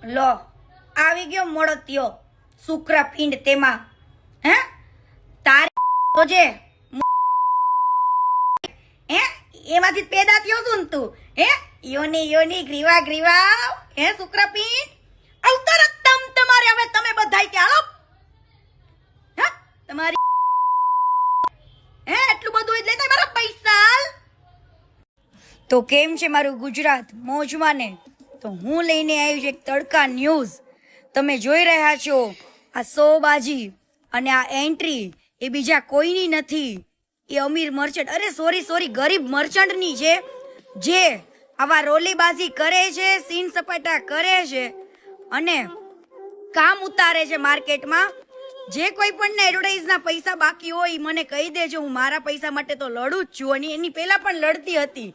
લો આવી ગયો મોડત્યો શુક્રપિંડ તેમાં હે તારી તો જે હે એમાંથી પેદા થયો છું ને તું હે યોની ગ્રીવા હે શુક્રપિંડ અવતર તમ તમારે હવે તમે બધાય કે હાલો હે તમારી હે એટલું બધું જ લેતા મારા પૈસા તો કેમ છે મારું ગુજરાત મોજમાં ને તો હું લઈને આવી છું એક તડકા ન્યૂઝ તમે જોઈ રહ્યા છો આ સોબાજી અને આ એન્ટ્રી એ બીજા કોઈની નથી એ અમીર મર્ચન્ટ અરે સોરી ગરીબ મર્ચન્ટની છે જે આવા રોલીબાજી કરે છે સીન સપાટા કરે છે અને કામ ઉતારે છે માર્કેટમાં જે કોઈ પણ એડવર્ટાઇઝના પૈસા બાકી હોય મને કહી દેજો હું મારા પૈસા માટે તો લડું જ છું અને એની પહેલા પણ લડતી હતી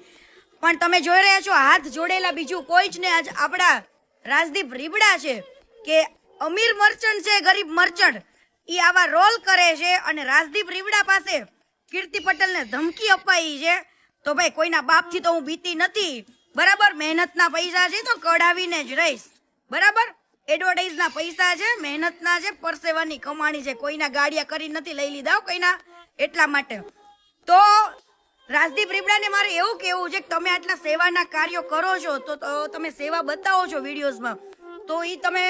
પણ તમે જોઈ રહ્યા છો હાથ જોડેલા બીજું કોઈ જ ને આજ આપણા રાજદીપ રીબડા છે કે અમીર મર્ચન્ટ છે ગરીબ મર્ચન્ટ એ આવા રોલ કરે છે અને રાજદીપ રીબડા પાસે કીર્તિ પટેલને ધમકી અપાઈ છે તો ભાઈ કોઈના બાપથી તો હું બીતી નથી બરાબર મહેનતના પૈસા છે તો કઢાવીને જ રહીશ બરાબર એડવર્ટાઇઝના પૈસા છે મહેનતના છે પરસેવાની કમાણી છે કોઈના ગાડિયા કરી નથી લઈ લીધા કોઈના એટલા માટે તો રાજદીપ રીબડાને મારે એવું કહેવું છે કે તમે આટલા સેવાના કાર્યો કરો છો તો તમે સેવા બતાવો છો વિડીયોઝમાં તો એ તમે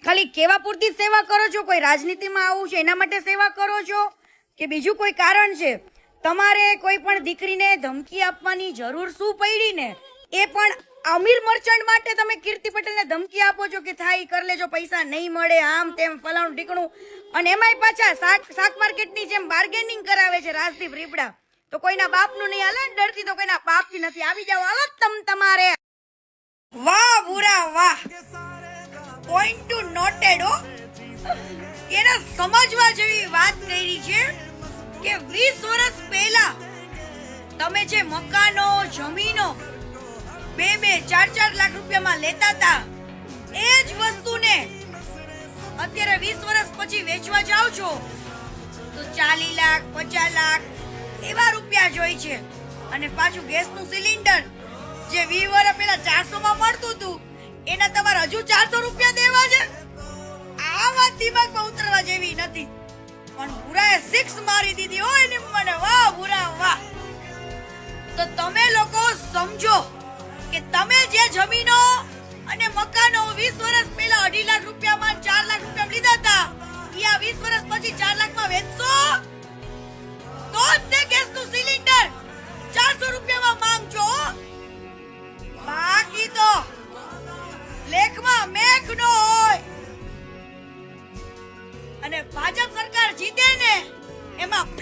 ખાલી કેવા પૂરતી જ સેવા કરો છો કોઈ રાજનીતિમાં આવું છે એના માટે સેવા કરો છો કે બીજું કોઈ કારણ છે તમારે કોઈ પણ દીકરીને ધમકી આપવાની જરૂર શું પડી ને એ પણ અમીર મર્ચન્ટ માટે તમે કીર્તિ પટેલને ધમકી આપો છો કે થાય કરી લેજો પૈસા નહીં મળે આમ તેમ ફલાણું ઢીકણું અને એમાંય પાછા શાક માર્કેટની જેમ બાર્ગેનિંગ કરાવે છે રાજદીપ રીબડા તો કોઈના બાપનું નહીં હાલે ડરતી તો કોઈના બાપથી નથી આવી જાવ હાલો તમારે વાહ બુરા વાહ પોઈન્ટ ટુ નોટેડ હો એને સમજવા જેવી વાત કરી છે કે 20 વર્ષ પહેલા તમે જે મકાનો જમીનો 2-4 લાખ રૂપિયામાં લેતા હતા એ જ વસ્તુને અત્યારે 20 વર્ષ પછી વેચવા જાવ છો તો 40 લાખ 50 લાખ એવા રૂપિયા જોઈ છે અને પાછું ગેસનું સિલિન્ડર જે 20 વર્ષ પહેલા 400 માં મળતું હતું એના તમારે હજુ 400 રૂપિયા દેવા છે આ વાત દિમાગમાં ઉતરવા જેવી નથી પણ બુરાએ 6 મારી દીધી હોય ને મને વાહ બુરા વાહ તો તમે લોકો સમજો કે તમે જે જમીનો અને મકાનો 20 વર્ષ પહેલા 2.5 લાખ રૂપિયામાં 4 લાખ રૂપિયા લીધા હતા એ આ 20 વર્ષ પછી 4 લાખમાં વેચશો તો તે ગેસનું સિલિન્ડર 400 રૂપિયામાં માંગજો બાકી તો લેખમાં મેઘ નો હોય અને ભાજપ સરકાર જીતે ને એમાં